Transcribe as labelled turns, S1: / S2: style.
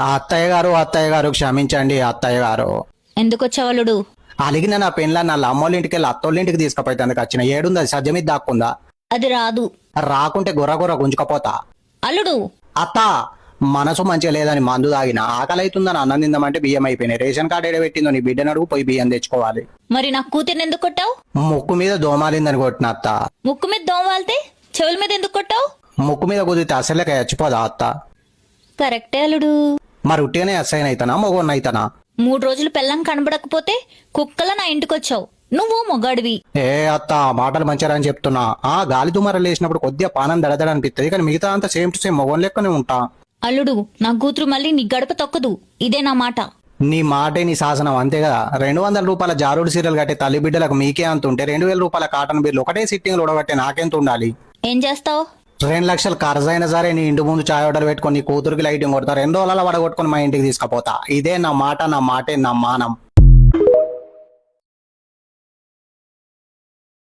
S1: ఆ అత్తయ్య గారు క్షమించండి అత్తయ్య గారు.
S2: ఎందుకు వచ్చావలుడు?
S1: అలిగిన నా పెళ్ళ నా అమ్మోళ్ళ ఇంటికి వెళ్ళి అత్తోళ్ళ ఇంటికి తీసుకుపోయి అందుకు వచ్చిన. ఏడుంది అది సజ్జ మీద దాక్కుందా?
S2: అది రాదు.
S1: రాకుంటే గుర్ర గుంజుకపోతా.
S2: అల్లుడు
S1: అత్త మనసు మంచిగా లేదని మందు తాగిన, ఆకలి అవుతుందని అన్నం తిందామంటే బియ్యం అయిపోయినాయి. రేషన్ కార్డు ఎడబెట్టిందో నీ బిడ్డను అడుగు, పోయి బియ్యం తెచ్చుకోవాలి.
S2: మరి నా కూతుర్ని ఎందుకు కొట్టావు?
S1: ముక్కు మీద దోమాలిందని కొట్టిన అత్త.
S2: ముక్కు మీద దోమ వాళ్తే చెవుల మీద ఎందుకు కొట్టావు?
S1: ముక్కు మీద కుదిరితే అసలేక చచ్చిపోదా అత్త?
S2: కరెక్టే అల్లుడు.
S1: మరి ఉట్టిగానే అసైన్ అయితానా మొగోన్న అయితానా?
S2: 3 రోజులు పెళ్ళం కనబడకపోతే కుక్కల నా ఇంటికొచ్చావు. నువ్వు మొగాడివి.
S1: ఏ అత్త మాటలు మంచిగా అని చెప్తున్నా. గాలి దుమారాలు వేసినప్పుడు కొద్దిగా పానం దడదడ అనిపిస్తుంది, కానీ మిగతా అంతా సేమ్ టు సేమ్ మొగోన్ లెక్కనే ఉంటా.
S2: అల్లుడు నా కూతురు మళ్ళీ నీ గడప తొక్కదు. ఇదే నా మాట.
S1: నీ మాటే నీ శాసనం అంతే కదా. 200 రూపాయల జారుడు సీరియల్ కట్టే తల్లి బిడ్డలకు మీకే అంత ఉంటే 2000 రూపాయల కాటన్ బిల్లు ఒకటే సిట్టింగ్ ఉడగట్టే నాకెంత ఉండాలి?
S2: ఏం చేస్తావు?
S1: 2 లక్షలు ఖర్చు సరే నీ ఇంటి ముందు చాయ్ ఆర్డర్ పెట్టుకొని నీ కూతురికి లైటింగ్ కొడతా, 2 రోజుల వడగొట్టుకొని మా ఇంటికి తీసుకుపోతా. ఇదే నా మాట, నా మాటే నా మానం.